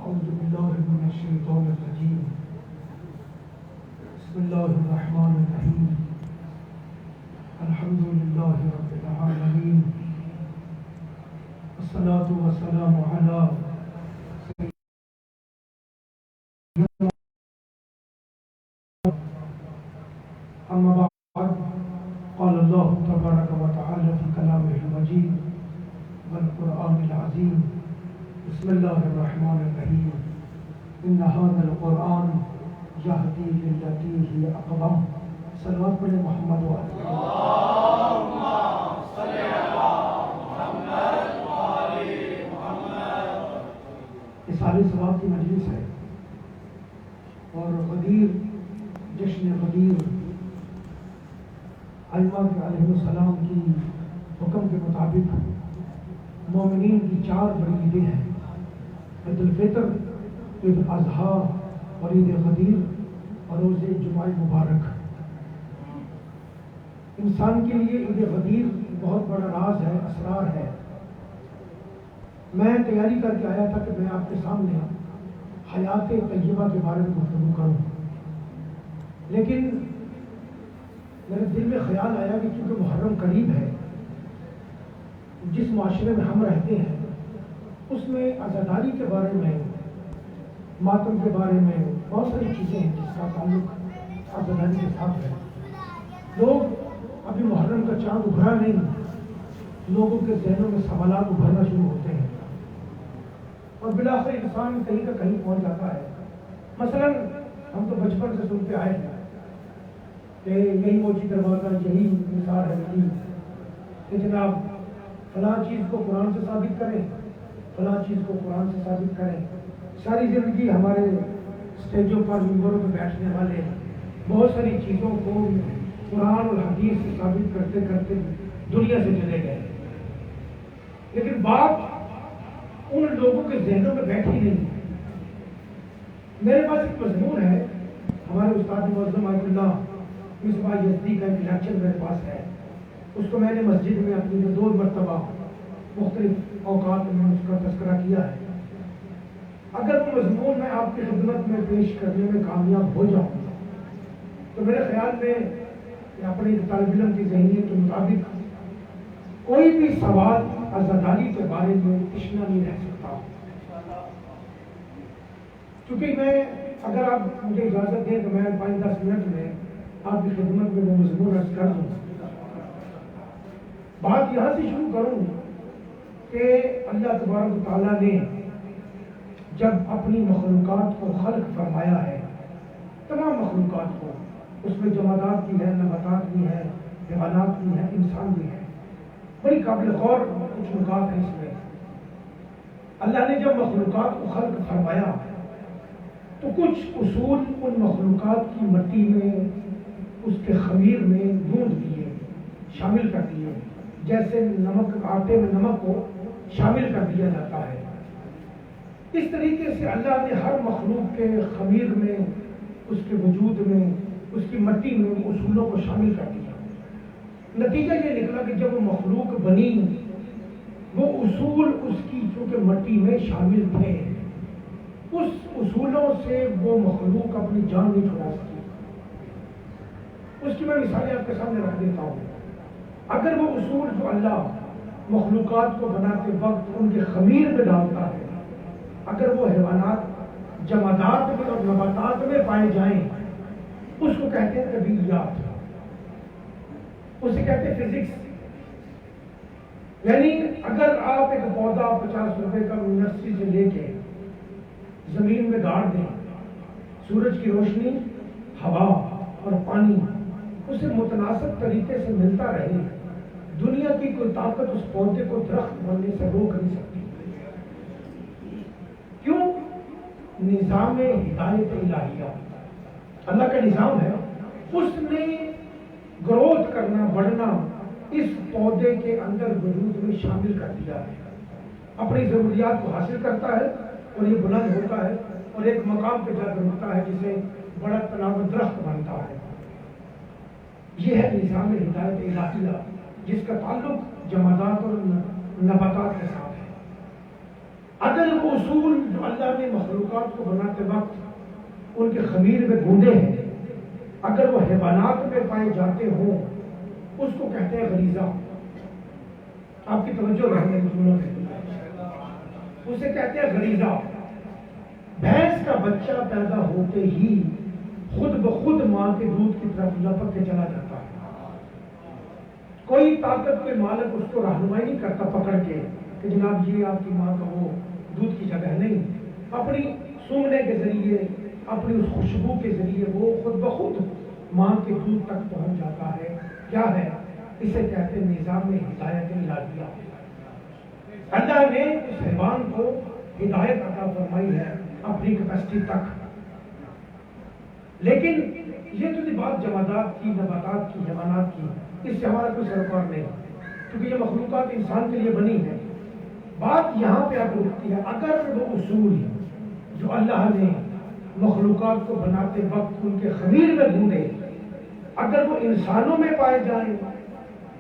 أعوذ بالله من الشيطان الرجيم. بسم الله الرحمن الرحيم. الحمد لله رب العالمين. والصلاة والسلام على سيدنا. أما بعد، قال الله تبارك وتعالى في كلامه المجيد والقرآن العظيم: بسم الله الرحمن الرحيم. إن هذا القرآن يهدي للتي هي أقوم. صلوات پر محمد وعلى اللهم صل على محمد وعلى محمد. یہ ساری ثواب کی مجلس ہے اور غدیر، جشن غدیر ائمہ علیہ السلام کی حکم کے مطابق مومنین کی 4 بڑی عیدیں ہیں: عید الفطر، عید الاضحیٰ اور عید غدیر اور روز جمعہ مبارک. انسان کے لیے عید غدیر بہت بڑا راز ہے، اسرار ہے. میں تیاری کر کے آیا تھا کہ میں آپ کے سامنے حیات طیبہ کے بارے میں گفتگو کروں، لیکن میرے دل میں خیال آیا کہ چونکہ محرم قریب ہے، جس معاشرے میں ہم رہتے ہیں اس میں عزاداری کے بارے میں، ماتم کے بارے میں بہت ساری چیزیں ہیں جس کا تعلق عزاداری کے ساتھ ہے. لوگ ابھی محرم کا چاند ابھرا نہیں، لوگوں کے ذہنوں میں سوالات ابھرنا شروع ہوتے ہیں اور بلاخر انسان کہیں کا کہیں پہنچ جاتا ہے. مثلا ہم تو بچپن سے سنتے آئے ہیں کہ یہی موچی دروازہ، یہی مثال ہے کہ جناب فلاں چیز کو قرآن سے ثابت کریں، فلاں چیز کو قرآن سے ثابت کریں. ساری زندگی ہمارے اسٹیجوں پر، ممبروں پہ بیٹھنے والے بہت ساری چیزوں کو قرآن اور حدیث سے ثابت کرتے کرتے دنیا سے چلے گئے، لیکن بات ان لوگوں کے ذہنوں میں بیٹھی نہیں. میرے پاس ایک مضمون ہے، ہمارے استاد معظم آیت اللہ مصباح یزدی کا ایک لیکچر میرے پاس ہے. اس کو میں نے مسجد میں اپنی 2 مرتبہ مختلف اوقات میں اس کا تذکرہ کیا ہے. اگر وہ مضمون میں آپ کی خدمت میں پیش کرنے میں کامیاب ہو جاؤں تو میرے خیال میں اپنے طالب علم کی ذہنیت کے مطابق کوئی بھی سوال عزاداری کے بارے میں تشنا نہیں رہ سکتا. کیونکہ میں، اگر آپ مجھے اجازت دیں تو میں 5-10 منٹ میں آپ کی خدمت میں وہ مضمون عرض کر دوں. بات یہاں سے شروع کروں کہ اللہ تبارک و تعالیٰ نے جب اپنی مخلوقات کو خلق فرمایا ہے، تمام مخلوقات کو، اس میں جمادات بھی ہے، نباتات بھی ہے، حیوانات بھی ہیں، انسان بھی ہے. بڑی قابل غور کچھ نکات ہیں اس میں. اللہ نے جب مخلوقات کو خلق فرمایا تو کچھ اصول ان مخلوقات کی مٹی میں، اس کے خمیر میں گوندھ دیے، شامل کر دیے، جیسے نمک، آٹے میں نمک کو شامل کر دیا جاتا ہے. اس طریقے سے اللہ نے ہر مخلوق کے خمیر میں، اس کے وجود میں، اس کی مٹی میں اصولوں کو شامل کر دیا. نتیجہ یہ نکلا کہ جب وہ مخلوق بنی، وہ اصول اس کی چونکہ مٹی میں شامل تھے، اس اصولوں سے وہ مخلوق اپنی جان نہیں چھڑا سکی. اس کی میں مثالیں آپ کے سامنے رکھ دیتا ہوں. اگر وہ اصول جو اللہ مخلوقات کو بناتے وقت ان کے خمیر میں ڈالتا ہے، اگر وہ حیوانات، جمادات میں اور نباتات میں پائے جائیں، اس کو کہتے ہیں طبیعیات، اسے کہتے ہیں فزکس. یعنی اگر آپ ایک پودا 50 روپے کا نرسری سے لے کے زمین میں گاڑ دیں، سورج کی روشنی، ہوا اور پانی اسے متناسب طریقے سے ملتا رہے، دنیا کی کوئی طاقت اس پودے کو درخت بننے سے روک نہیں سکتی. کیوں؟ نظام ہدایت الہیہ، اللہ کا نظام ہے، اس نے گروتھ کرنا، بڑھنا اس پودے کے اندر وجود میں شامل کر دیا ہے. اپنی ضروریات کو حاصل کرتا ہے اور یہ بلند ہوتا ہے اور ایک مقام پہ جا کر رکتا ہے جسے بڑا تناور درخت بنتا ہے. یہ ہے نظام ہدایت الہیہ جس کا تعلق جمادات اور نباتات کے ساتھ ہے. اگر وہ اصول جو اللہ نے مخلوقات کو بناتے وقت ان کے خمیر میں گونڈے ہیں اگر وہ حیوانات میں پائے جاتے ہوں اس کو کہتے ہیں غریزہ. آپ کی توجہ رہنے اسے کہتے ہیں غریزہ. بھینس کا بچہ پیدا ہوتے ہی خود بخود ماں کے دودھ کی طرف لپک کے چلا جاتا ہے. کوئی طاقت کوئی مالک اس کو رہنمائی نہیں کرتا پکڑ کے کہ جناب یہ آپ کی ماں کا وہ دودھ کی جگہ نہیں. اپنی سونگنے کے ذریعے اپنی اس خوشبو کے ذریعے وہ خود بخود ماں کے دودھ تک پہنچ جاتا ہے. کیا ہے اسے کہتے ہیں نظام میں ہدایت الہیہ. اللہ نے اس حیوان کو ہدایت عطا فرمائی ہے اپنی کیپیسٹی تک. لیکن یہ تو بات جمادات کی نباتات کی حیوانات کی اس سے ہمارا کوئی سروکار نہیں کیونکہ یہ مخلوقات انسان کے لیے بنی ہے. بات یہاں پہ آپ رکتی ہے اگر وہ اصول جو اللہ نے مخلوقات کو بناتے وقت ان کے خمیر میں ڈھونڈے اگر وہ انسانوں میں پائے جائیں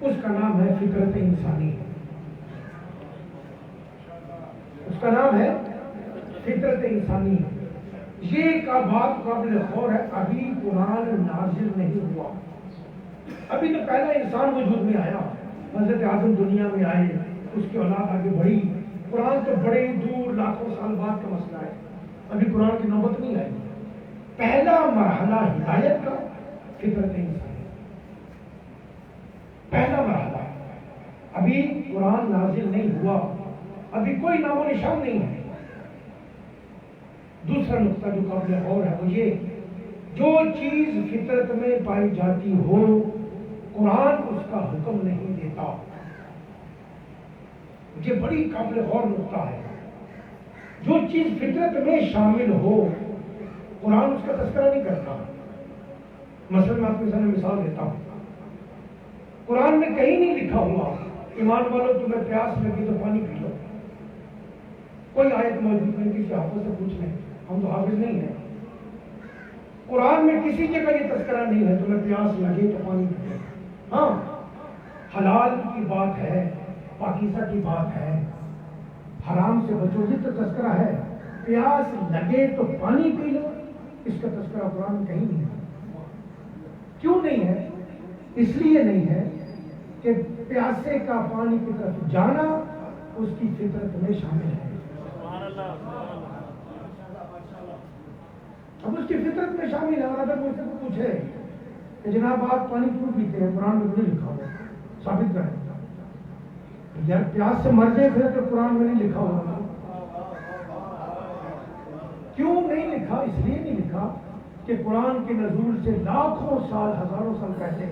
اس کا نام ہے فطرت انسانی. اس کا نام ہے فطرت انسانی. یہ کا بات قابل غور ہے. ابھی قرآن نازل نہیں ہوا. ابھی تو پہلا انسان وجود میں آیا. حضرت آدم دنیا میں آئے اس کی اولاد آگے بڑھی. قرآن تو بڑے دور لاکھوں سال بعد کا مسئلہ ہے. ابھی قرآن کی نوبت نہیں آئی. پہلا مرحلہ ہدایت کا فطرت انسانی. پہلا مرحلہ. ابھی قرآن نازل نہیں ہوا. ابھی کوئی نام و نشان نہیں ہے. دوسرا نقطہ جو قابل غور ہے وہ یہ جو چیز فطرت میں پائی جاتی ہو قرآن اس کا حکم نہیں دیتا. یہ بڑی قابل غور نقطہ ہے. جو چیز فطرت میں شامل ہو قرآن اس کا تذکرہ نہیں کرتا. مثلا میں آپ کے سامنے مثال دیتا ہوں. قرآن میں کہیں نہیں لکھا ہوا ایمان والو تمہیں پیاس لگی تو پانی پی لو. کوئی آیت موجود نہیں. کسی حافظ سے پوچھ لیں. ہم تو حافظ نہیں ہیں. قرآن میں کسی جگہ یہ تذکرہ نہیں ہے تمہیں پیاس لگے تو پانی پی لو. ہاں حلال کی بات ہے پاکیزہ کی بات ہے حرام سے بچو یہ تو تذکرہ ہے. پیاس لگے تو پانی پی لو اس کا تذکرہ قرآن میں کہیں نہیں ہے. کیوں نہیں ہے؟ اس لیے نہیں ہے کہ پیاسے کا پانی کی طرف جانا اس کی فطرت میں شامل ہے. اب اس کی فطرت میں شامل ہے. اور اگر مجھ سے پوچھے کہ جناب آپ پانی کیوں پیتے ہیں قرآن میں نہیں لکھا ہوا ثابت کریں. یار پیاس سے مر جائے پھر تو قرآن میں نہیں لکھا ہوا. کیوں نہیں لکھا؟ اس لیے نہیں لکھا کہ قرآن کے نزول سے لاکھوں سال ہزاروں سال پہلے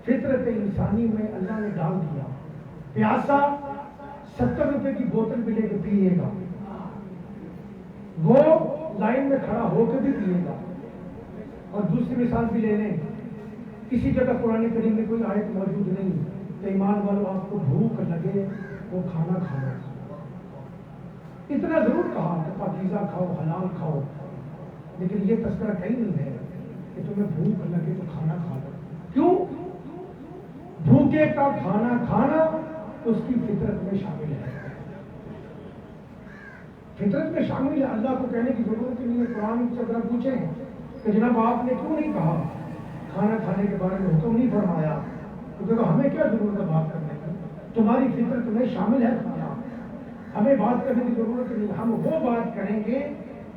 فطرت انسانی میں اللہ نے ڈال دیا. پیاسا 70 روپے کی بوتل بھی لے کے پیے گا. وہ لائن میں کھڑا ہو کے بھی پیے گا. اور دوسری مثال بھی لے لیں. کسی جگہ قرآن کریم میں کوئی آیت موجود نہیں تو ایمان والو آپ کو بھوک لگے وہ کھانا کھانا. اتنا ضرور کہا کہ پاکیزہ کھاؤ حلال کھاؤ لیکن یہ تذکرہ کہیں نہیں ہے کہ تمہیں بھوک لگے تو کھانا کھا لو. کیوں؟ بھوکے کا کھانا کھانا اس کی فطرت میں شامل ہے. فطرت میں شامل ہے. اللہ کو کہنے کی ضرورت نہیں ہے. قرآن سے اگر پوچھیں کہ جناب آپ نے کیوں نہیں کہا کھانا کھانے کے بارے میں حکم نہیں فرمایا تو دیکھو ہمیں کیا ضرورت ہے بات کرنے کی. تمہاری فطرت میں شامل ہے کھانا. ہمیں بات کرنے کی ضرورت نہیں. ہم وہ بات کریں گے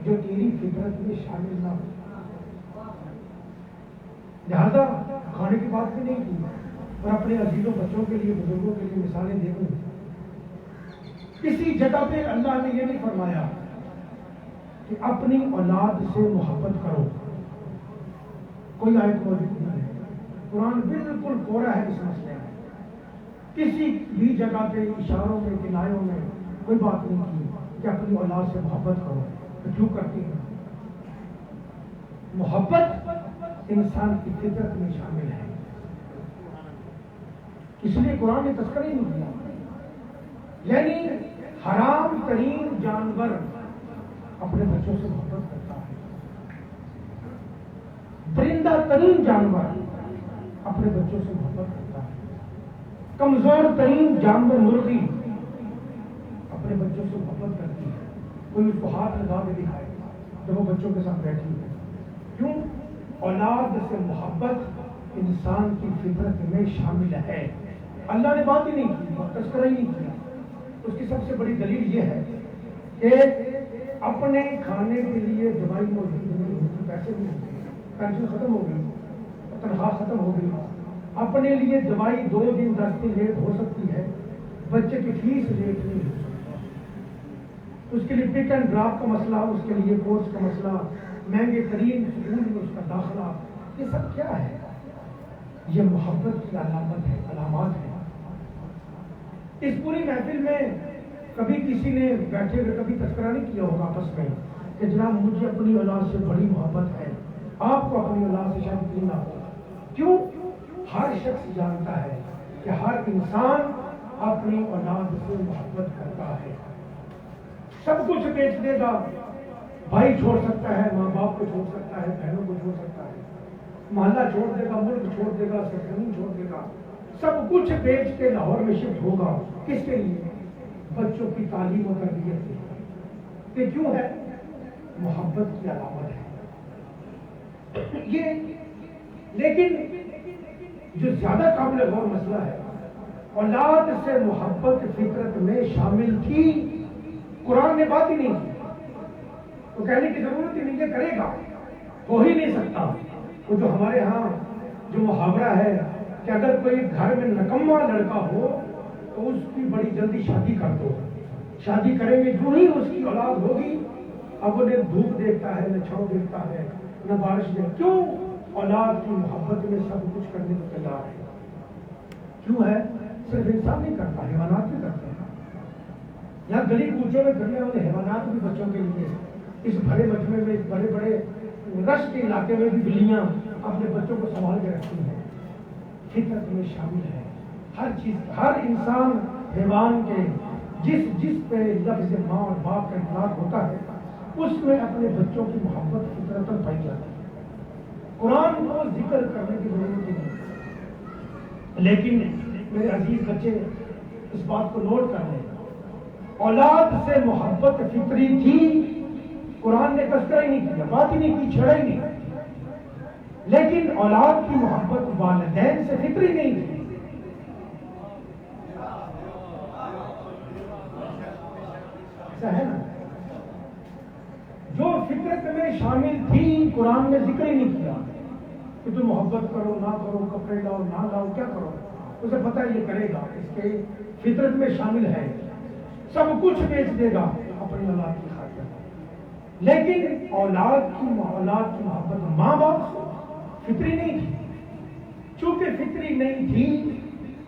جو تیری فطرت میں شامل نہ ہو. لہذا کھانے کی بات بھی نہیں کی. اور اپنے عزیزوں بچوں کے لیے بزرگوں کے لیے مثالیں دیکھوں. کسی جگہ پہ اللہ نے یہ نہیں فرمایا کہ اپنی اولاد سے محبت کرو. کوئی آیت موجود نہیں ہے. قرآن بالکل کوڑا ہے اس مسئلے میں. کسی بھی جگہ پہ اشاروں میں کنایوں میں کوئی بات نہیں کی کہ اپنی اولاد سے محبت کرو. تو کیوں کرتی ہے؟ محبت انسان کی فطرت میں شامل ہے. اس لیے قرآن نے تذکرہ ہی نہیں دیا. یعنی حرام ترین جانور اپنے بچوں سے محبت کرتا ہے. درندہ ترین جانور اپنے بچوں سے محبت کرتا ہے. کمزور ترین جانور مرغی اپنے بچوں سے محبت کرتی ہے، کوئی اس کو ہاتھ لگا کے دکھائے جب وہ بچوں کے ساتھ بیٹھی ہے. کیوں؟ اولاد سے محبت انسان کی فطرت میں شامل ہے. اللہ نے بات ہی نہیں کی، تذکرہ ہی نہیں کیا. اس کی سب سے بڑی دلیل یہ ہے کہ اپنے کھانے کے لیے دوائی موجود نہیں ہوتی، پیسے نہیں ہوتے، پینشن ختم ہو گئی، تنخواہ ختم ہو گئی، اپنے لیے دوائی 2 دن 10 دن لیٹ ہو سکتی ہے، بچے کی فیس لیٹ نہیں ہو سکتی، اس کے لیے پک اینڈ ڈراپ کا مسئلہ، اس کے لیے کورس کا مسئلہ، مہنگے ترین اسکول میں اس کا داخلہ، یہ سب کیا ہے؟ یہ محبت کی علامت ہے، علامات ہے. اس پوری محفل میں کبھی کسی نے بیٹھے ہوئے کبھی تذکرہ نہیں کیا ہوگا آپس میں کہ جناب مجھے اپنی اولاد سے بڑی محبت ہے، آپ کو اپنی اولاد سے شاید اتنی نہ ہو. کیوں؟ ہر شخص جانتا ہے کہ ہر انسان اپنی اولاد سے محبت کرتا ہے. سب کچھ بیچ دے گا، بھائی چھوڑ سکتا ہے، ماں باپ کو چھوڑ سکتا ہے، بہنوں کو چھوڑ سکتا ہے، محلہ چھوڑ دے گا، ملک چھوڑ دے گا، سرزمین چھوڑ دے گا، سب کچھ بیچ کے لاہور میں شفٹ ہوگا. کس کے لیے؟ بچوں کی تعلیم و تربیت کے لیے. یہ کیوں ہے؟ محبت کی علامت ہے یہ. لیکن جو زیادہ قابل غور مسئلہ ہے، اولاد سے محبت فطرت میں شامل تھی، قرآن نے بات ہی نہیں کی، تو کہنے کی ضرورت ہی نہیں ہے، کرے گا، ہو ہی نہیں سکتا. وہ جو ہمارے ہاں جو محاورہ ہے کہ اگر کوئی گھر میں نکما لڑکا ہو تو اس کی بڑی جلدی شادی کر دو، شادی کریں گے جو ہی اس کی اولاد ہوگی، اب وہ نہ دھوپ دیکھتا ہے، نہ چھاؤں دیکھتا ہے، نہ بارش دیکھتا. کیوں؟ اولاد کی محبت میں سب کچھ کرنے کو تیار ہے. کیوں ہے؟ صرف انسان نہیں کرتا، حیوانات بھی کرتے ہیں. یہاں گلی کوچوں میں گلیاں والے حیوانات بھی بچوں کے لیے، اس بڑے مجمع میں، اس بڑے بڑے رش کے علاقے میں بھی بلیاں اپنے بچوں کو سنبھال کے رکھتی ہیں. فطرت میں شامل ہے ہر چیز. ہر انسان حیوان کے جس پہ لفظ ماں اور باپ کا اطلاق ہوتا ہے اس میں اپنے بچوں کی محبت فطرتاً پائی جاتی ہے. قرآن کو ذکر کرنے کی ضرورت نہیں. لیکن میرے عزیز بچے اس بات کو نوٹ کر لیں، اولاد سے محبت فطری تھی، قرآن نے تذکرہ ہی نہیں کیا، بات ہی نہیں کی، چھڑا ہی نہیں. لیکن اولاد کی محبت والدین سے فطری نہیں تھی. ایسا ہے نا، جو فطرت میں شامل تھی قرآن نے ذکر ہی نہیں کیا کہ تم محبت کرو، نہ کرو، کپڑے لاؤ، نہ لاؤ، کیا کرو، اسے پتہ ہے یہ کرے گا، اس کے فطرت میں شامل ہے، سب کچھ بیچ دے گا اپنی اولاد کی خاطر. لیکن اولاد کی محبت ماں باپ سے فطری نہیں تھی. چونکہ فطری نہیں تھی،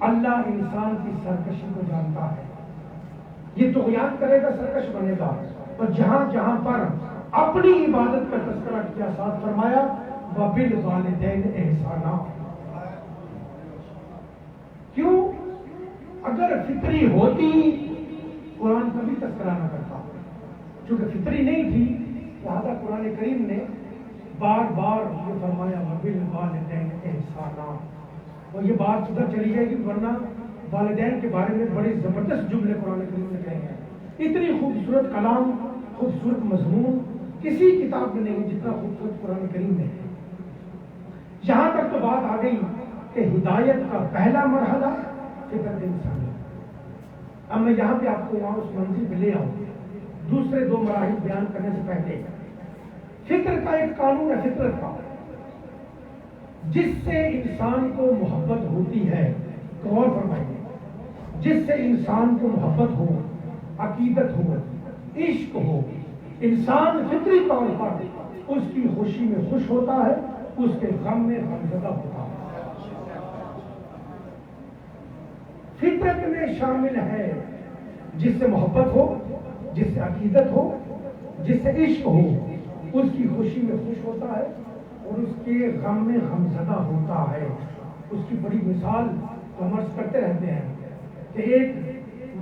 اللہ انسان کی سرکشی کو جانتا ہے. یہ طغیان کرے گا، سرکش بنے گا. اور جہاں جہاں پر اپنی عبادت کا تذکرہ کیا، ساتھ فرمایا وَبِالْوَالِدَيْنِ إِحْسَانًا. کیوں؟ اگر فطری ہوتی قرآن کبھی تذکرہ نہ کرتا. چونکہ فطری نہیں تھی لہذا قرآن کریم نے بار بار یہ فرمایا وَبِالْوَالِدَيْنِ إِحْسَانًا. اور یہ بات ادھر چلی جائے گی، ورنہ والدین کے بارے میں بڑے زبردست جملے قرآن کریم نے کہے ہیں. اتنی خوبصورت کلام، خوبصورت مضمون کسی کتاب میں نہیں جتنا خوبصورت قرآن کریم میں ہے. یہاں تک تو بات آ گئی کہ ہدایت کا پہلا مرحلہ فطرت انسانی. اب میں یہاں پہ آپ کو وہاں اس منزل پہ لے آؤں. دوسرے 2 مراحل بیان کرنے سے پہلے فطر کا ایک قانون ہے، فطرت کا، جس سے انسان کو محبت ہوتی ہے. غور فرمائیے، جس سے انسان کو محبت ہو، عقیدت ہو، عشق ہو، انسان فطری طور پر اس کی خوشی میں خوش ہوتا ہے، اس کے غم میں غمزدہ ہوتا ہے. فطرت میں شامل ہے جس سے محبت ہو، جس سے عقیدت ہو، جس سے عشق ہو، اس کی خوشی میں خوش ہوتا ہے اور اس کے غم میں غمزدہ ہوتا ہے. اس کی بڑی مثال تو ہم عرض کرتے رہتے ہیں کہ ایک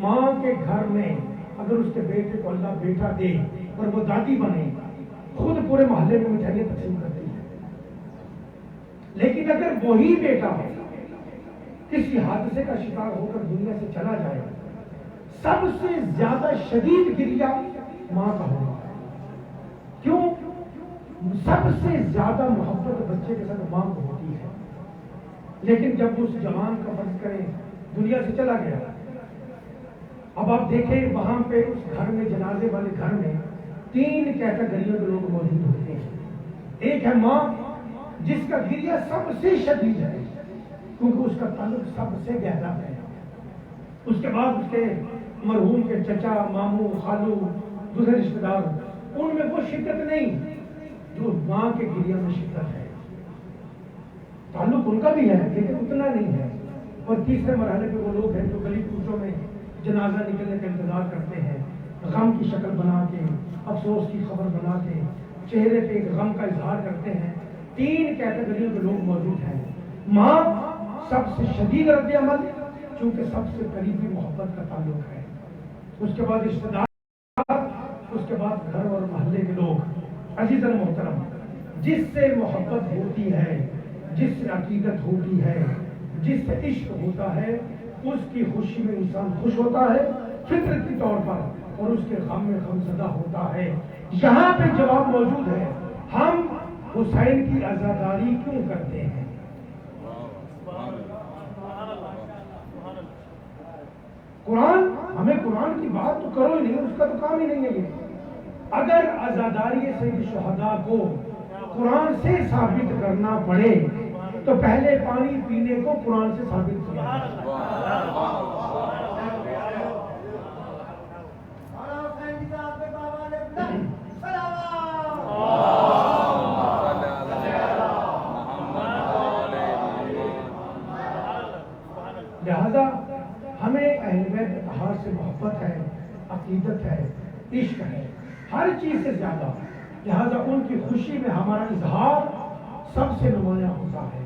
ماں کے گھر میں اگر اس کے بیٹے کو اللہ بیٹا دے اور وہ دادی بنے، خود پورے محلے میں مٹھائیاں تقسیم کرتی ہے. لیکن اگر وہی بیٹا کسی حادثے کا شکار ہو کر دنیا سے چلا جائے، سب سے زیادہ شدید گریہ ماں کا ہونا ہے. کیوں؟ سب سے زیادہ محبت بچے کے ساتھ ماں کو ہوتی ہے. لیکن جب اس جوان کا فرض کریں دنیا سے چلا گیا، اب آپ دیکھیں وہاں پہ اس گھر میں، جنازے والے گھر میں 3 کیٹیگریوں کے لوگ موجود ہوتے ہیں. ایک ہے ماں جس کا گریہ سب سے شدید ہے کیونکہ اس کا تعلق سب سے گہرا ہے. اس کے بعد اس کے مرحوم کے چچا، ماموں، خالو، دوسرے رشتے دار، ان میں وہ شدت نہیں جو ماں کے گریہ میں شدت ہے. تعلق ان کا بھی ہے لیکن اتنا نہیں ہے. اور تیسرے مرحلے پہ وہ لوگ ہیں جو گلی کوچوں میں جنازہ نکلنے کا انتظار کرتے ہیں، غم کی شکل بنا کے، افسوس کی خبر بنا کے چہرے پہ غم کا اظہار کرتے ہیں. 3 کیٹیگریوں کے لوگ موجود ہیں. ماں سب سے شدید رد عمل چونکہ سب سے قریبی محبت کا تعلق ہے. اس کے بعد رشتے دار، اس کے بعد گھر اور محلے کے لوگ. عزیزاً محترم، جس سے محبت ہوتی ہے، جس سے عقیدت ہوتی ہے، جس سے عشق ہوتا ہے، اس کی خوشی میں انسان خوش ہوتا ہے فطرتی طور پر، اور اس کے غم میں غمزدہ ہوتا ہے. یہاں پہ جواب موجود ہے، ہم حسین کی عزاداری کیوں کرتے ہیں؟ قرآن، ہمیں قرآن کی بات تو کرو ہی نہیں، اس کا تو کام ہی نہیں ہے یہ. اگر عزاداری سید شہداء کو قرآن سے ثابت کرنا پڑے تو پہلے پانی پینے کو قرآن سے ثابت کیا. لہذا ہمیں اہل بیت اطہار سے محبت ہے، عقیدت ہے، عشق ہے، ہر چیز سے زیادہ. لہذا ان کی خوشی میں ہمارا اظہار سب سے نمایاں ہوتا ہے،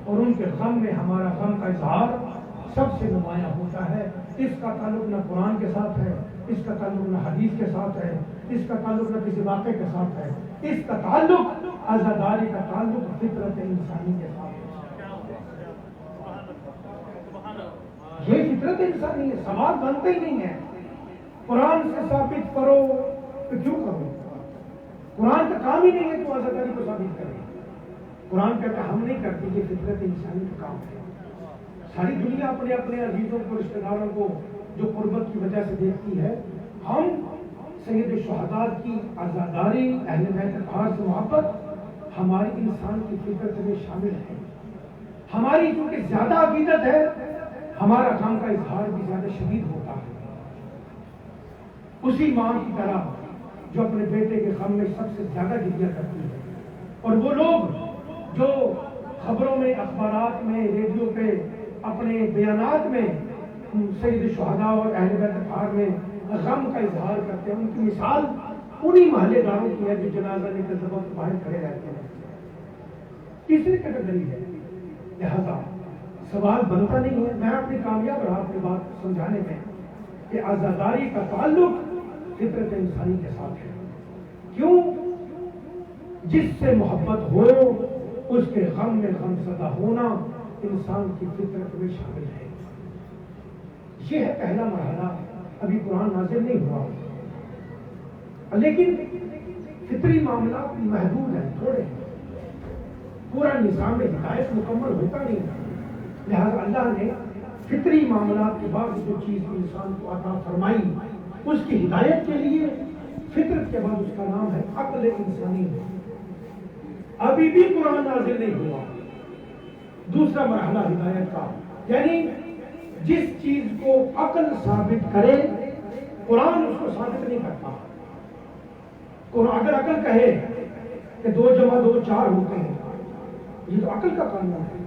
اور ان کے غم میں ہمارا غم کا اظہار سب سے نمایاں ہوتا ہے. اس کا تعلق نہ قرآن کے ساتھ ہے، اس کا تعلق نہ حدیث کے ساتھ ہے، اس کا تعلق نہ کسی واقعے کے ساتھ ہے. اس کا تعلق، عزاداری کا تعلق فطرت انسانی کے ساتھ ہے. یہ فطرت انسانی ہے، سوال بنتا ہی نہیں ہے. قرآن سے ثابت کرو تو کیوں کرو؟ قرآن کا کام ہی نہیں ہے تو عزاداری کو ثابت کرے. قرآن کہتا ہے ہم نہیں کرتے، یہ فطرت انسانی کا کام ہے. ساری دنیا اپنے اپنے عزیزوں کو، رشتہ داروں کو جو قربت کی وجہ سے دیکھتی ہے، ہم سید شہداء کی عزاداری، اہل بیت اطہار سے محبت ہماری انسان کی فطرت میں شامل ہے. ہماری چونکہ زیادہ عقیدت ہے، ہمارا غم کا اظہار بھی زیادہ شدید ہوتا ہے. اسی ماں کی طرح جو اپنے بیٹے کے غم میں سب سے زیادہ گریہ کرتی ہے. اور وہ لوگ جو خبروں میں، اخبارات میں، ریڈیو پہ اپنے بیانات میں سید شہداء اور اہل بیت اطہار میں غم کا اظہار کرتے ہیں، ان کی مثال انہی محلے داروں کی ہے جو جنازہ لے کر وقت باہر کھڑے رہتے ہیں. تیسری کیٹیگری ہے. لہذا سوال بنتا نہیں ہے. میں اپنی کامیاب رہا اپنی بات سمجھانے میں کہ عزاداری کا تعلق فطرت انسانی کے ساتھ ہے. کیوں؟ جس سے محبت ہو اس کے غم میں غمزدہ ہونا انسان کی فطرت میں شامل ہے. یہ ہے پہلا مرحلہ. ابھی قرآن نازل نہیں ہوا، لیکن فطری معاملات محدود ہیں، تھوڑے ہیں. پورا نظام ہدایت مکمل ہوتا نہیں ہے. لہذا اللہ نے فطری معاملات کے بعد جو چیز انسان کو عطا فرمائی، اس کی ہدایت کے لیے فطرت کے بعد اس کا نام ہے عقل انسانی. ابھی بھی قرآن نازل نہیں ہوا. دوسرا مرحلہ ہدایت کا، یعنی جس چیز کو عقل ثابت کرے قرآن اس کو ثابت نہیں کرتا. اگر عقل کہے کہ 2 + 2 4 ہوتے ہیں، یہ تو عقل کا قانون ہے.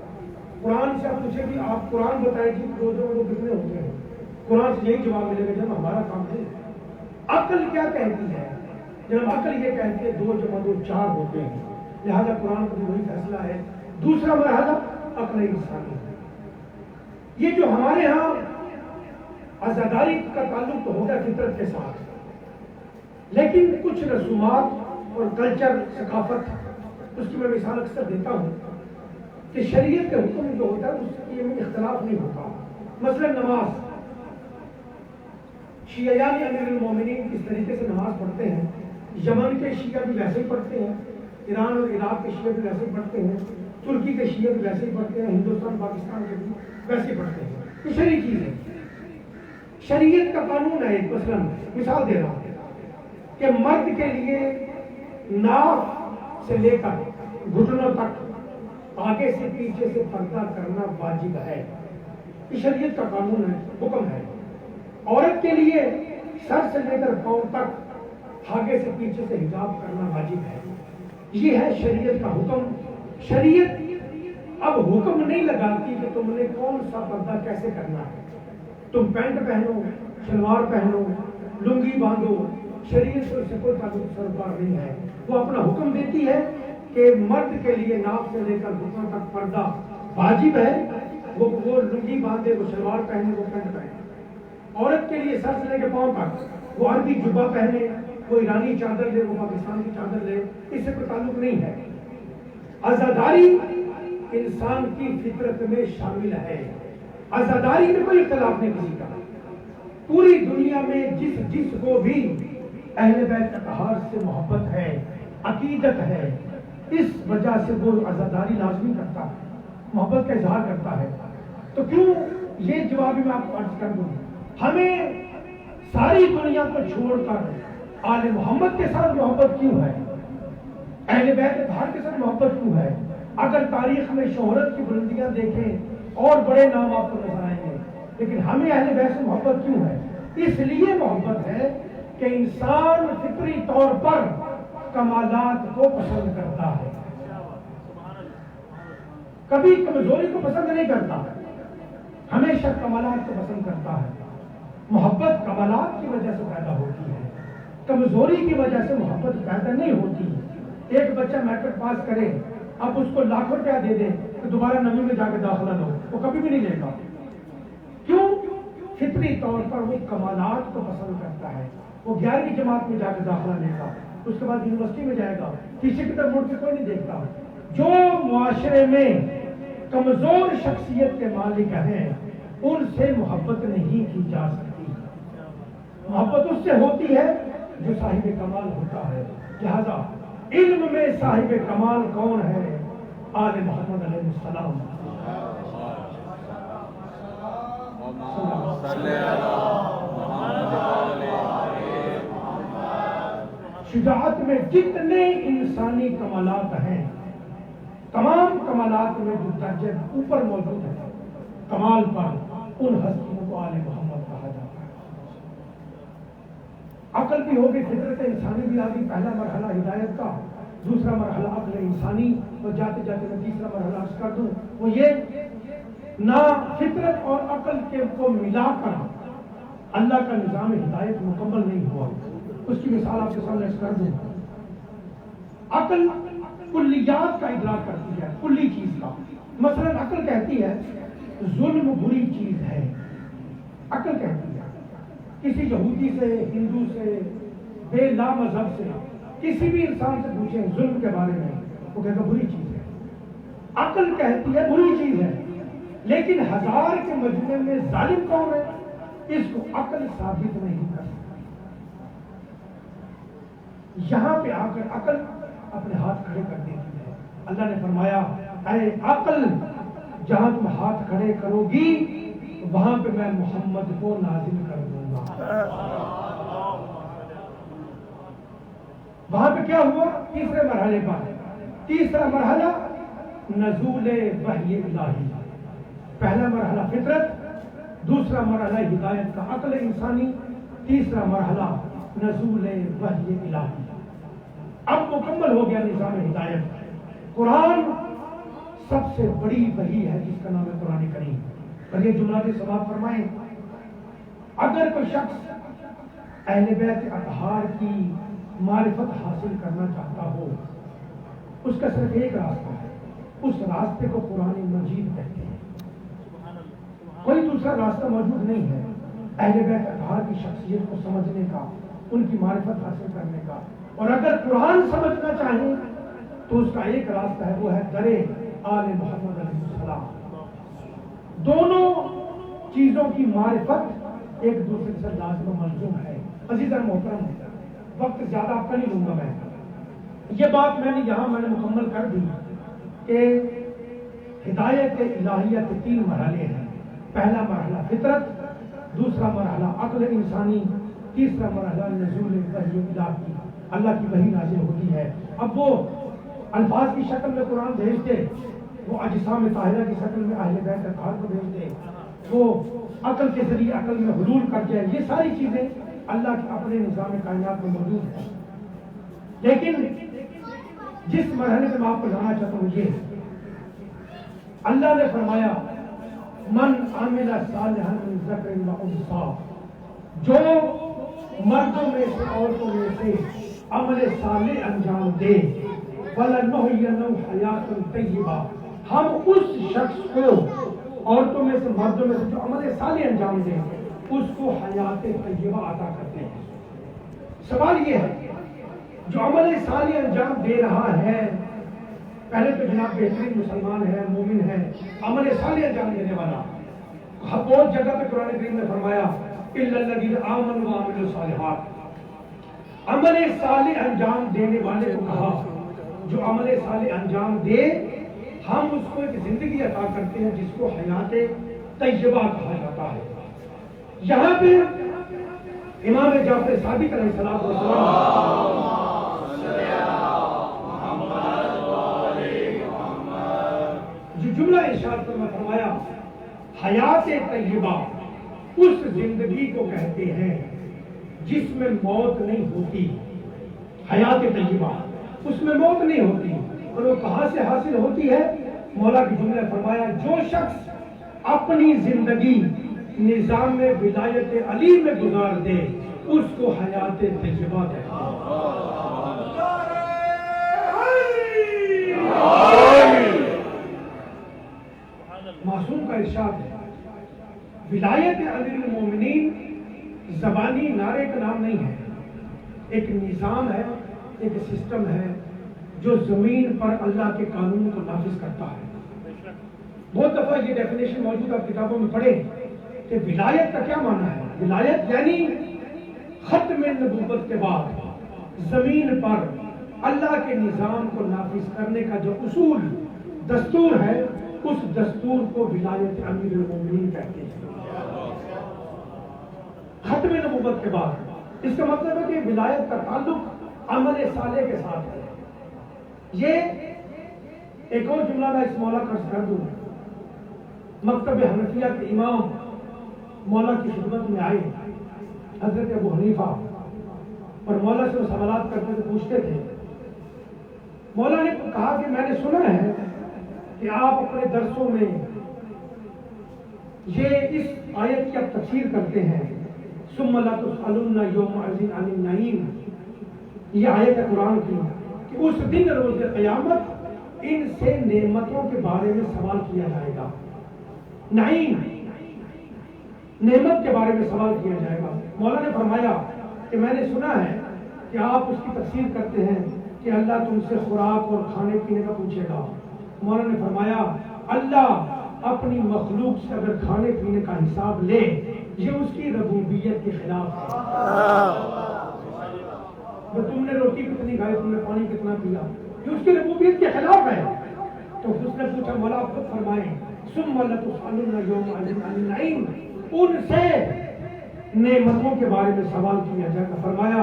قرآن سے آپ پوچھیں کہ آپ قرآن بتائیں جی 2 + 2 کتنے ہوتے ہیں، قرآن سے یہی جواب ملے گا جب ہمارا کام نہیں. عقل کیا کہتی ہے؟ جب عقل یہ کہتی ہے 2 + 2 4 ہوتے ہیں، لہذا قرآن کا بھی وہی فیصلہ ہے. دوسرا مرحلہ عقل انسانی ہے. یہ جو ہمارے ہاں عزاداری کا تعلق تو ہوگا فطرت کے ساتھ، لیکن کچھ رسومات اور کلچر، ثقافت، اس کی میں مثال اکثر دیتا ہوں کہ شریعت کے حکم جو ہوتا ہے اس کے میں اختلاف نہیں ہوتا. مثلا نماز، شیعہ یعنی امیر المومنین کس طریقے سے نماز پڑھتے ہیں، یمن کے شیعہ بھی ویسے ہی پڑھتے ہیں، ایران اور عراق کے شیعہ بھی ویسے ہی پڑھتے ہیں، ترکی کے شیعہ بھی ویسے ہی پڑھتے ہیں، ہندوستان پاکستان کے بھی ویسے ہی پڑھتے ہیں. یہ شرعی چیز ہے، شریعت کا قانون ہے. ایک مثال دے رہا ہوں کہ مرد کے لیے ناف سے لے کر گھٹنوں تک آگے سے پیچھے سے پردہ کرنا واجب ہے. یہ شریعت کا قانون ہے، حکم ہے. عورت کے لیے سر سے لے کر پاؤں تک آگے سے پیچھے سے حجاب کرنا واجب ہے. یہ ہے شریعت کا حکم. شریعت اب حکم نہیں لگاتی کہ تم نے کون سا پردہ کیسے کرنا ہے. تم پینٹ پہنو، شلوار پہنو، لنگی باندھو، شریعت سے کوئی تعلق سروکار نہیں ہے. وہ اپنا حکم دیتی ہے کہ مرد کے لیے ناف سے لے کر گھٹنوں تک پردہ واجب ہے. وہ لنگی باندھے، وہ شلوار پہنے، وہ پینٹ پہنے. عورت کے لیے سر سے لے کے پاؤں تک وہ عربی جبہ پہنے، وہ ایرانی چادر لے، وہ پاکستان کی چادر لے، اس سے کوئی تعلق نہیں ہے. عزاداری انسان کی فطرت میں شامل ہے. عزاداری میں کوئی اختلاف نہیں کسی کا. پوری دنیا میں جس کو بھی اہل بیت اطہار سے محبت ہے، عقیدت ہے، اس وجہ سے وہ عزاداری لازمی کرتا ہے، محبت کا اظہار کرتا ہے. تو کیوں یہ جواب میں آپ کو عرض کر دوں، ہمیں ساری دنیا کو چھوڑ کر آل محمد کے ساتھ محبت کیوں ہے، اہل بیت اطہار کے ساتھ محبت کیوں ہے؟ اگر تاریخ میں شہرت کی بلندیاں دیکھیں اور بڑے نام آپ کو نظر آئیں گے، لیکن ہمیں اہل بیت سے محبت کیوں ہے؟ اس لیے محبت ہے کہ انسان فطری طور پر کمالات کو پسند کرتا ہے، کبھی کمزوری کو پسند نہیں کرتا، ہمیشہ کمالات کو پسند کرتا ہے. محبت کمالات کی وجہ سے پیدا ہوتی ہے، کمزوری کی وجہ سے محبت پیدا نہیں ہوتی. ایک بچہ میٹرک پاس کرے، اب اس کو لاکھوں روپیہ دے دے تو دوبارہ 9ویں میں جا کے داخلہ لو، وہ کبھی بھی نہیں لے گا. کیوں؟ فطری طور پر وہ کمالات کو پسند کرتا ہے. وہ 11ویں جماعت میں جا کے داخلہ لے گا، اس کے بعد یونیورسٹی میں جائے گا، پیچھے کی طرف مڑ کے کوئی نہیں دیکھتا. جو معاشرے میں کمزور شخصیت کے مالک ہیں ان سے محبت نہیں کی جا سکتی. محبت اس سے ہوتی ہے جو صاحب کمال ہوتا ہے. لہذا علم میں صاحب کمال کون ہے؟ آل محمد علیہ السلام. شجاعت میں جتنے انسانی کمالات ہیں، تمام کمالات میں جو درجے اوپر موجود ہیں کمال پر، ان ہستیوں کو آل محمد کہا جاتا ہے. عقل بھی ہوگی، فطرت انسانی بھی آگی. پہلا مرحلہ ہدایت کا، دوسرا مرحلہ عقل انسانی، اور جاتے جاتے میں تیسرا مرحلہ عرض کر دوں، وہ یہ نہ فطرت اور عقل کے کو ملا کر اللہ کا نظام ہدایت مکمل نہیں ہوا. اس کی مثال آپ کے سامنے عرض کر دوں. عقل کلیات کا ادراک کرتی ہے، کلی چیز کا. مثلا عقل کہتی ہے ظلم بری چیز ہے. عقل کہتی ہے کسی یہودی سے، ہندو سے، بے لا مذہب سے، کسی بھی انسان سے پوچھیں ظلم کے بارے میں، وہ کہتا بری چیز ہے. عقل کہتی ہے بری چیز ہے، لیکن 1000 کے مجموعے میں ظالم کون ہے اس کو عقل ثابت نہیں کر سکتی. یہاں پہ آ کر عقل اپنے ہاتھ کھڑے کر دیتی ہے. اللہ نے فرمایا اے عقل، جہاں تم ہاتھ کھڑے کرو گی وہاں پہ میں محمد کو نازل کر دوں گا. وہاں پہ کیا ہوا؟ تیسرے مرحلے پر. تیسرا مرحلہ نزول وحی الہی. پہلا مرحلہ فطرت، دوسرا مرحلہ ہدایت کا عقل انسانی، تیسرا مرحلہ نزول وحی الہی. اب مکمل ہو گیا نظام ہدایت. قرآن سب سے بڑی وحی ہے جس کا نام ہے قرآن کریم. اور یہ جملہ بھی سماعت فرمائیں، اگر کوئی شخص اہل بیت اطہار کی معرفت حاصل کرنا چاہتا ہو، اس کا صرف ایک راستہ ہے، اس راستے کو قرآن مجید کہتے ہیں. کوئی دوسرا راستہ موجود نہیں ہے اہل بیت اطہار کی شخصیت کو سمجھنے کا، ان کی معرفت حاصل کرنے کا. اور اگر قرآن سمجھنا چاہیں تو اس کا ایک راستہ ہے، وہ ہے در آل محمد علیہ السلام. دونوں چیزوں کی معرفت ایک دوسرے سے لازم و ملزوم ہے۔ عزیزاً محترم، وقت زیادہ آپ کا نہیں لوں گا میں، یہ بات میں نے مکمل کر دی کہ ہدایت الہیہ کے 3 مرحلے ہیں۔ پہلا مرحلہ فطرت، دوسرا مرحلہ عقل انسانی، تیسرا مرحلہ نزول وحی الہی، اللہ کی وحی نازل ہوتی ہے۔ اب وہ الفاظ کی شکل میں قرآن بھیجتے، وہ اجسام طاہرہ کی شکل میں اہل بیت اطہار کو بھیجتے، وہ عقل کے ذریعے عقل میں حلول کر جائے، یہ ساری چیزیں اللہ کے اپنے نظام کائنات میں موجود ہیں۔ لیکن جس مرحلے میں میں آپ کو لانا چاہتا ہوں یہ اللہ نے فرمایا من عمل صالحا من ذکر و انثی، جو مردوں میں سے عورتوں میں سے عمل صالح انجام دے، وَلَنُحْيِيَنَّهُ حَيَاةً طَيِّبَةً، ہم اس شخص کو عورتوں میں سے مردوں میں سے جو عمل صالح انجام دے اس کو حیات طیبہ عطا کرتے ہیں۔ سوال یہ ہے جو عمل صالح انجام دے رہا ہے، پہلے تو جناب بہترین مسلمان ہے، مومن ہے، عمل صالح انجام دینے والا، بہت جگہ پہ قرآن کریم نے فرمایا اِلَّا الَّذِينَ آمَنُوا وَعَمِلُوا الصَّالِحَاتِ، عمل صالح انجام دینے والے کو کہا جو عمل صالح انجام دے ہم اس کو ایک زندگی عطا کرتے ہیں جس کو حیات طیبہ کہا جاتا ہے۔ یہاں پہ امام جعفر صادق علیہ السلام جو جملہ ارشاد فرمایا حیات طیبہ اس زندگی کو کہتے ہیں جس میں موت نہیں ہوتی، حیات طیبہ اس میں موت نہیں ہوتی، اور وہ کہاں سے حاصل ہوتی ہے؟ مولا کی جملہ فرمایا جو شخص اپنی زندگی نظام ولایت علی میں گزار دے اس کو حیات طیبہ کہتے ہیں۔ معصوم کا ارشاد ہے ولایت امیر المومنین زبانی نعرے کا نام نہیں ہے، ایک نظام ہے، ایک سسٹم ہے جو زمین پر اللہ کے قانون کو نافذ کرتا ہے۔ بہت دفعہ یہ ڈیفینیشن موجود آپ کتابوں میں پڑھیں کہ ولایت کا کیا معنی ہے۔ ولایت یعنی ختم نبوت کے بعد زمین پر اللہ کے نظام کو نافذ کرنے کا جو اصول دستور ہے اس دستور کو ولایت امیر المومنین کہتے ہیں۔ ختم نبوت کے بعد اس کا مطلب ہے کہ ولایت کا تعلق عمل صالح کے ساتھ ہے۔ یہ ایک اور جملہ میں اس مولا کا کر دوں، مکتب حنفیہ کے امام مولا کی خدمت میں آئے حضرت ابو حنیفہ، اور مولا سے وہ سوالات کرتے تھے، پوچھتے تھے۔ مولا نے کہا کہ میں نے سنا ہے کہ آپ اپنے درسوں میں یہ اس آیت کی آپ تفسیر کرتے ہیں ثم لا تسألن یومئذ عن النعیم، یہ آیت ہے قرآن کی کہ اس دن روز قیامت ان سے نعمتوں کے بارے میں سوال کیا جائے گا۔ نعیم نعمت کے بارے میں سوال کیا جائے گا۔ مولا نے فرمایا کہ میں نے سنا ہے کہ آپ اس کی تفسیر کرتے ہیں کہ اللہ تم سے خوراک اور کھانے پینے کا پوچھے گا۔ مولا نے فرمایا اللہ اپنی مخلوق سے اگر کھانے پینے کا حساب لے یہ اس کی ربوبیت کے خلاف ہے۔ تم نے روٹی کتنی کھائی، تم نے پانی کتنا پیا، یہ اس کی ربوبیت کے خلاف ہے۔ تو اس نے پوچھا مولا آپ خود فرمائیں ثم لتسألن یومئذ عن النعیم، ان سے نعمتوں کے بارے میں سوال کیا جائے گا۔ فرمایا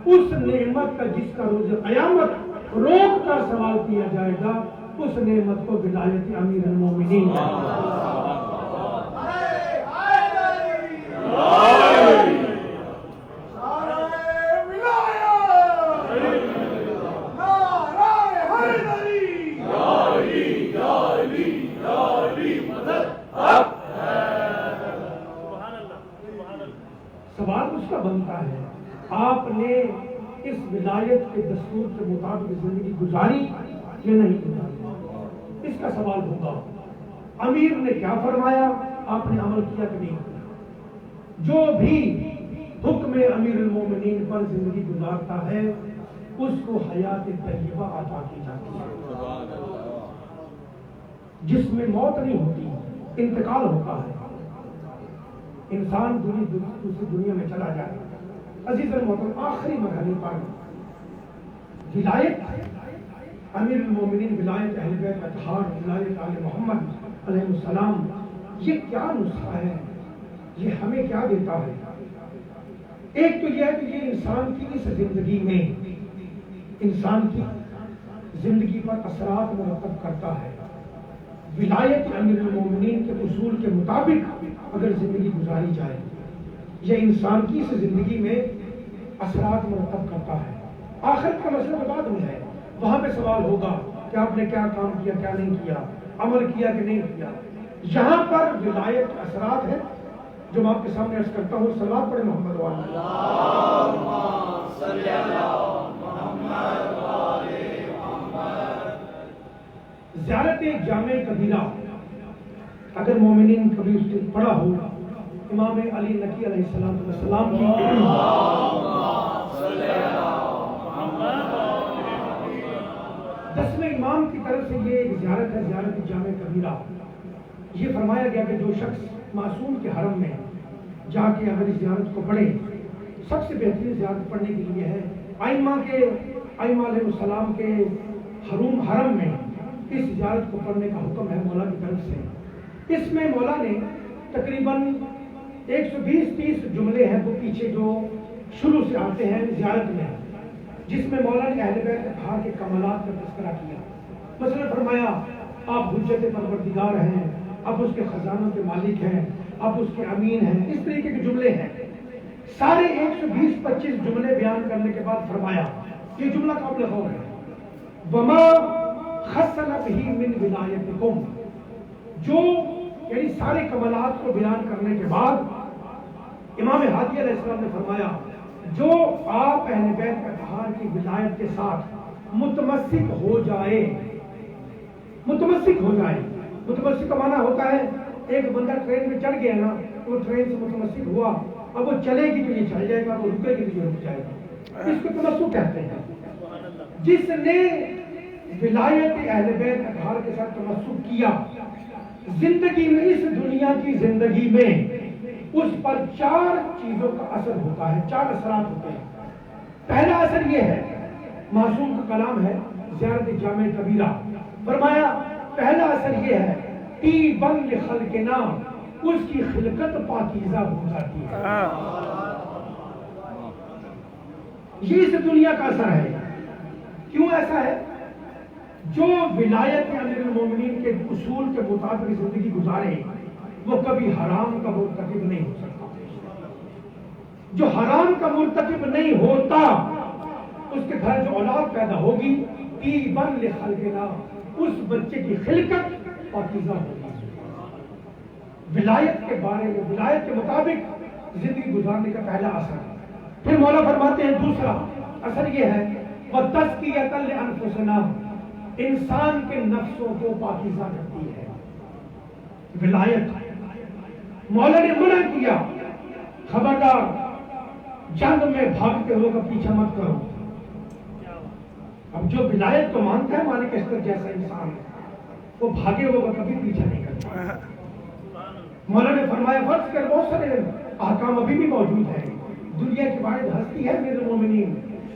اس نعمت کا جس کا روز قیامت روک کر سوال کیا جائے گا اس نعمت کو ولایت امیر المومنین سوال اس کا بنتا ہے آپ نے اس ولایت کے دستور کے مطابق زندگی گزاری یا نہیں گزاری، اس کا سوال ہوگا۔ امیر نے کیا فرمایا، آپ نے عمل کیا کہ نہیں کیا؟ جو بھی حکم امیر المومنین پر زندگی گزارتا ہے اس کو حیات طیبہ عطا کی جاتی ہے، جس میں موت نہیں ہوتی، انتقال ہوتا ہے۔ انسان دوسری دنیا میں چلا جائے. عزیز المحترم، آخری مرحلے پر ولایت امیر المومنین، ولایت اہل بیت اطہار، ولایت آل محمد علیہ السلام، یہ کیا نسخہ ہے؟ یہ ہمیں کیا دیتا ہے؟ ایک تو یہ ہے کہ یہ انسان کی اس زندگی میں، انسان کی زندگی پر اثرات مرتب کرتا ہے. ولایت امیر المومنین کے اصول کے مطابق اگر زندگی گزاری جائے، یہ انسان کی اس زندگی میں اثرات مرتب کرتا ہے. آخرت کا مسئلہ تو بعد میں ہے، وہاں پہ سوال ہوگا کہ آپ نے کیا کام کیا، کیا نہیں کیا، عمل کیا کہ نہیں کیا. یہاں پر ولایت اثرات ہے جو میں آپ کے سامنے عرض کرتا ہوں. صلوات پڑھیں محمد والے. اللہم صلی علی محمد وآل محمد. زیارت جامع کبیرہ اگر مومنین کبھی اس نے پڑھا ہو، امام علی نقی علیہ السلام کی صلی علی محمد. 10ویں امام کی طرف سے یہ ایک زیارت ہے، زیارت جامع کبیرہ. یہ فرمایا گیا کہ جو شخص معصوم کے حرم میں جا کے اگر اس زیارت کو پڑھے، سب سے بہترین زیارت پڑھنے کے لیے ہے ائمہ علیہ السلام کے حرم میں اس زیارت کو پڑھنے کا حکم ہے مولا کی طرف سے. اس میں مولا نے تقریباً 120-30 جملے ہیں وہ پیچھے جو شروع سے آتے ہیں زیارت میں، جس میں مولا نے اہل بیت اطہار کے کمالات کا تذکرہ کیا. مثلا فرمایا آپ حجت پروردگار ہیں، اب اس کے خزانوں کے مالک ہیں، اب اس کے امین ہیں. اس طریقے کے جملے ہیں. سارے 120-25 جملے بیان کرنے کے بعد فرمایا یہ جملہ قابل غور ہے، وما خصنا به من ولایتکم. جو یعنی سارے کمالات کو بیان کرنے کے بعد امام ہادی علیہ السلام نے فرمایا جو آپ اہل بیت اطہار کی ولایت کے ساتھ متمسک ہو جائے. متمسک ہو جائے، متمسک کا معنی ہوتا ہے ایک بندہ ٹرین میں چڑھ گیا نا، وہ ٹرین سے متمسک ہوا، اب وہ چلے گی تو یہ چل جائے گا، وہ رکے گی تو یہ رک جائے گا. اس کو تمسک کہتے ہیں. جس نے ولایت اہل بیت اطہار کے ساتھ تمسک کیا، زندگی میں، اس دنیا کی زندگی میں اس پر 4 چیزوں کا اثر ہوتا ہے، 4 اثرات ہوتے ہیں. پہلا اثر یہ ہے، معصوم کا کلام ہے زیارت جامع کبیرہ. فرمایا پہلا اثر یہ ہے طیباً لخلقنا، اس کی خلقت پاکیزہ ہو جاتی ہے. یہ اس دنیا کا اثر ہے. کیوں ایسا ہے؟ جو ولایت امیر المومنین کے اصول کے مطابق زندگی گزارے وہ کبھی حرام کا مرتکب نہیں ہو سکتا. جو حرام کا مرتکب نہیں ہوتا اس کے گھر جو اولاد پیدا ہوگی طیباً لخلقنا، اس بچے کی خلقت پاکیزہ ہوگی. ولایت کے بارے میں، ولایت کے مطابق زندگی گزارنے کا پہلا اثر. پھر مولا فرماتے ہیں دوسرا اثر یہ ہے وَتَزْكِيَةً لِأَنفُسِنَا، انسان کے نفسوں کو پاکیزہ کرتی ہے ولایت. مولا نے منع کیا خبردار جنگ میں بھاگتے ہو کا پیچھا مت کرو. اب جو ولایت کو مانتا ہے مالک اشتر جیسا انسان وہ بھاگے ہوگا کبھی پیچھا نہیں کرتا. مولا نے فرمایا فرض کر بہت سارے احکام ابھی بھی موجود ہیں. دنیا کی واحد ہستی ہے امیر المومنین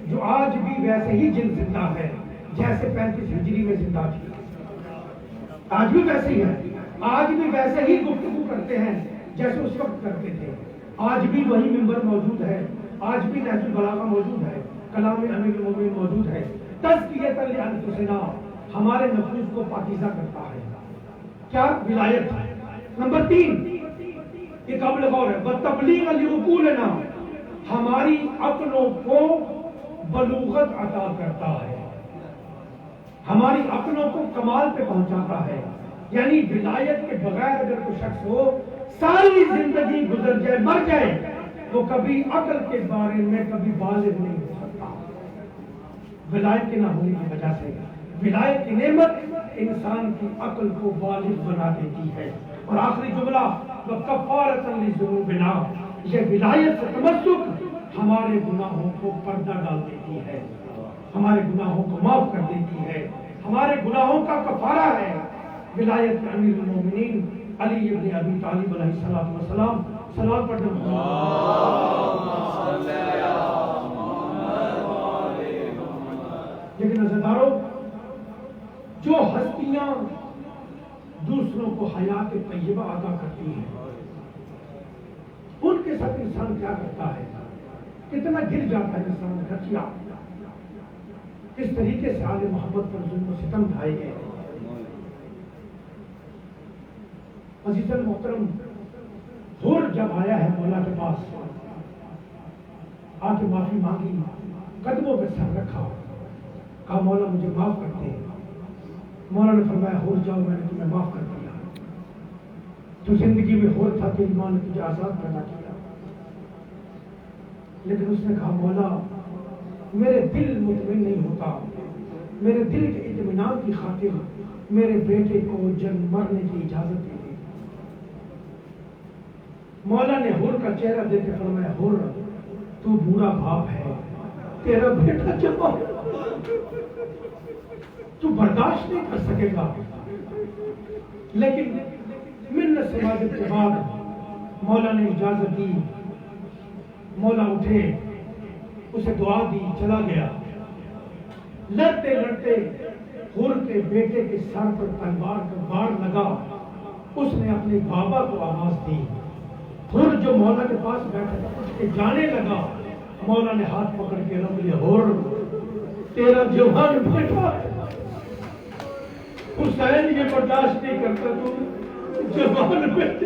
جو آج بھی ویسے ہی جن زندہ ہے جیسے 35 ہجری میں زندہ تھی. آج بھی ویسے ہی ہے، آج بھی ویسے ہی گفتگو کرتے ہیں جیسے اس وقت کرتے تھے. آج بھی وہی ممبر موجود ہے، آج بھی نہج البلاغہ موجود ہے، کلام امیر المومنین موجود ہے. تزکیۃ لانفسنا، ہمارے نفوس کو پاکیزہ کرتا ہے. کیا؟ ولایت. نمبر 3 یہ قابل غور ہے وتبلیغ لعقولنا، ہماری عقلوں کو بلوغت عطا کرتا ہے، ہماری عقلوں کو کمال پہ پہنچاتا ہے. یعنی ولایت کے بغیر اگر کوئی شخص ہو ساری زندگی گزر جائے، مر جائے، وہ کبھی عقل کے بارے میں کبھی بالغ نہیں ہو سکتا ولایت کے نہ ہونے کی وجہ سے. ولایت کی نعمت انسان کی عقل کو بالغ بنا دیتی ہے. اور آخری جملہ وَكَفَّارَةً لِذُنُوبِنَا، یہ ولایت سے تمسک ہمارے گناہوں کو پردہ ڈال دیتی ہے، ہمارے گناہوں کو معاف کر دیتی ہے، ہمارے گناہوں کا کفارہ ہے. ولایت امیر المومنین علی ابن ابی طالب علیہ السلام صلوات پڑھتے ہیں. لیکن عزیزارو، جو ہستیاں دوسروں کو حیات طیبہ عطا کرتی ہیں، ان کے ساتھ انسان کیا کرتا ہے؟ کتنا گر جاتا ہے انسان گھٹیا. کس طریقے سے آل محبت پر ظلم و ستم ڈھائے گئے. عزیز محترم، حور جب آیا ہے مولا کے پاس، آ کے معافی مانگی، قدموں پہ سر رکھا، کہا مولا مجھے معاف کر دے. مولا نے فرمایا حور جاؤ، میں نے تمہیں معاف کر دیا. تو زندگی میں حور تھا، تو ایمان نے تجھے آزاد پیدا کیا. لیکن اس نے کہا مولا میرے دل مطمئن نہیں ہوتا، میرے دل کے اطمینان کی خاطر میرے بیٹے کو جنگ مرنے کی اجازت دے دی. مولا نے حور کا چہرہ دیکھ کے فرمایا حور تو بوڑھا باپ ہے، تیرا بیٹا جوان، تو برداشت نہیں کر سکے گا. لیکن منت سماجت کے بعد مولا نے اجازت دی. مولا اٹھے، اسے دعا دی، چلا گیا. لڑتے لڑتے حور کے بیٹے کے سر پر تلوار کا بار لگا. اس نے اپنے بابا کو آواز دی. حور جو مولا کے پاس بیٹھا اٹھ کے جانے لگا. مولا نے ہاتھ پکڑ کے روک لیا. حور تیرا جوان بیٹا حسین یہ برداشت نہیں کرتا، تو جوان بیٹے.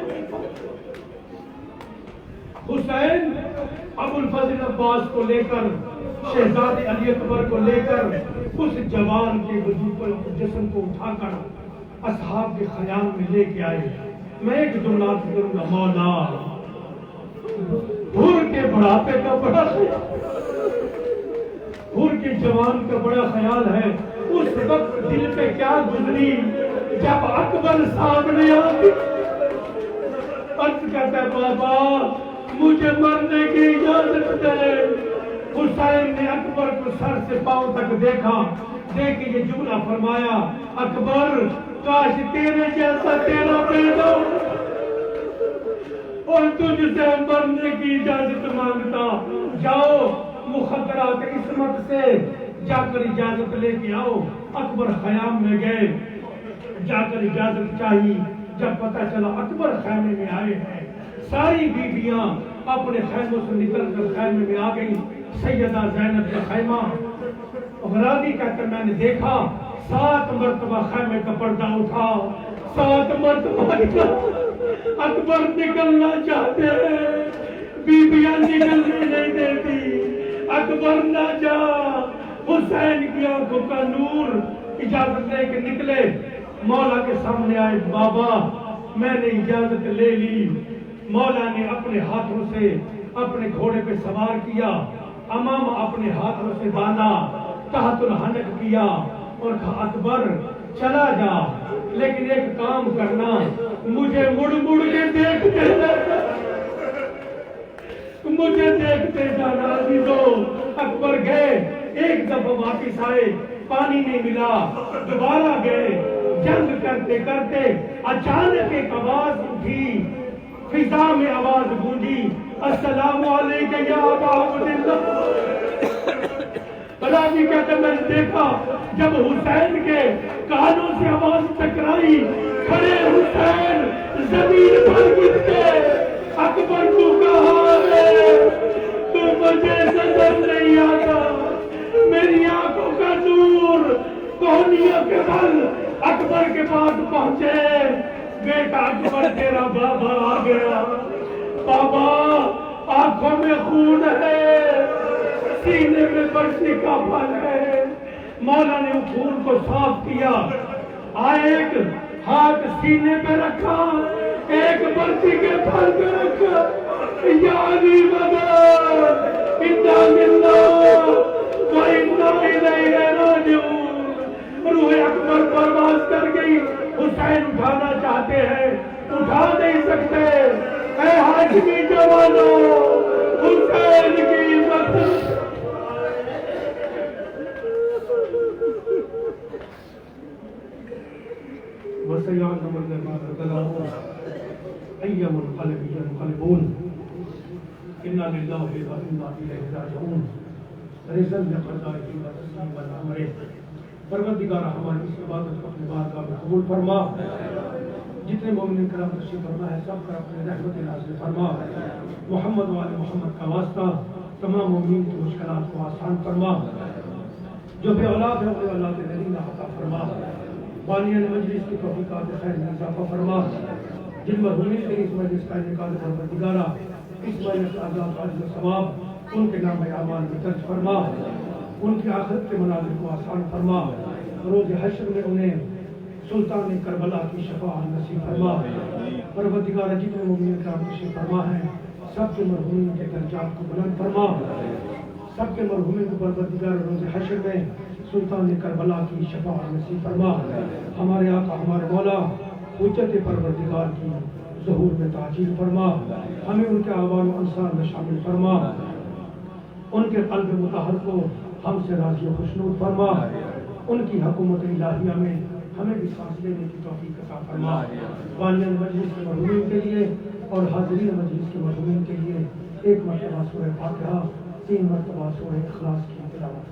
حسین ابو الفضل عباس کو لے کر، شہزادے علی اکبر کو لے کر، اس جوان کے وجود پر جسم کو اٹھا کر اصحاب کے خیام میں لے کے آئے. میں ایک جملہ کروں گا، مولا حور کے بڑھاپے کا بڑا خیال، حور کے جوان کا بڑا خیال ہے. اس وقت دل پہ کیا گزری جب اکبر سامنے آتی. عرض کرتا ہے بابا مجھے مرنے کی اجازت دے. حسین نے اکبر کو سر سے پاؤں تک دیکھا، دیکھ کے یہ جملہ فرمایا، اکبر کاش تیرے جیسا تیرا بیٹا اور تجھ سے مرنے کی اجازت مانگتا. جاؤ مخدرات عصمت سے جا کر اجازت لے کے آؤ. اکبر خیام میں گئے، جا کر اجازت چاہی. جب پتہ چلا اکبر خیمے میں آئے ہیں، ساری بیویاں اپنے خیموں سے نکل کر خیمے میں آ گئی. سیدہ زینب کا خیمہ غرادی کہہ کر میں نے دیکھا، 7 مرتبہ خیمے کا پردہ اٹھا، 7 مرتبہ اکبر نکلنا چاہتے ہیں، بیویاں نکلنے نہیں دیتی. اکبر نہ جا. حسین کی آنکھوں کا نور اجازت لے کے نکلے، مولا کے سامنے آئے. بابا میں نے اجازت لے لی. مولا نے اپنے ہاتھوں سے اپنے گھوڑے پہ سوار کیا، امامہ اپنے ہاتھوں سے باندھا، تحت الحنک کیا اور کہا اکبر چلا جا، لیکن ایک کام کرنا، مجھے مڑ مڑ کے دیکھتے رہنا، مجھے دیکھتے جانا. عزیزو اکبر گئے، ایک دفعہ واپس آئے، پانی نہیں ملا، دوبارہ گئے. جنگ کرتے کرتے اچانک ایک آواز اٹھی، فضا میں آواز گونجی، السلام علیکم یا ابا عبداللہ. راوی کہتے میں نے دیکھا جب حسین کے کانوں سے آواز ٹکرائی، کھڑے حسین زمین پر گر کے اکبر کو کہا ہے تو مجھے نظر نہیں آتا، میری آنکھوں کا نور کوہنیوں کے بل. اکبر کے پاس پہنچے، بیٹا اکبر تیرا بابا آ گیا. بابا آنکھوں میں خون ہے، سینے میں برسی کا پھل ہے. مولا نے خون کو صاف کیا، ایک ہاتھ سینے پہ رکھا، ایک برسی کے پھل پہ رکھا. یا علی مدد انا للہ و انا الیہ راجعون. روح اکبر پرواز کر گئی. حسین اٹھانا چاہتے ہیں، اٹھا نہیں سکتے. اے ہاشمی جوانو، حسین کی مدد. وسیعان نمبر أي منقلب ينقلبون إنا لله وإنا إليه راجعون رضا بقضائه وتسليما لأمره پروردگار ہماری اس عبادت کو اپنے بارگاہ میں قبول فرما. جتنے مومنین کرام تشریف فرما ہے سب پر اپنے رحمت نازل فرما. محمد و آل محمد کا واسطہ تمام مومنین کی مشکلات کو آسان فرما. جو بے اولاد ہے انہیں اولاد نعیم عطا فرما. بانیان مجلس کی توفیقات خیر میں اضافہ فرما. جن مرحومین کے اس مجلس کا انعقاد پروردگارہ اس مجلس آزاد عاجز و ثواب ان کے نام اعمال میں درج فرما. ان کی آخرت کے مناظر کو آسان فرما. روز حشر میں انہیں سلطان کربلا کی شفاعت نصیب فرما. پروردگار جتنے مومنین کرام تشریف فرما ہیں سب کے مرحومین کے درجات کو بلند فرما. سب کے مرحومین کو پروردگار روز حشر میں سلطان کربلا کی شفاعت نصیب فرما. ہمارے آقا ہمارے مولا حجت پروردگار کی ظہور میں تعجیل فرما. ہمیں ان کے اعوان و انصار میں شامل فرما. ان کے قلب مطہر کو ہم سے راضی و خوشنود فرما. ان کی حکومت الہیہ میں ہمیں بھی سانس لینے کی توفیق عطا فرما. بانیان مجلس کے مرحومین کے لیے اور حاضرین مجلس کے مرحومین کے لیے ایک مرتبہ سورہ فاتحہ 3 مرتبہ سورہ اخلاص کی تلاوت.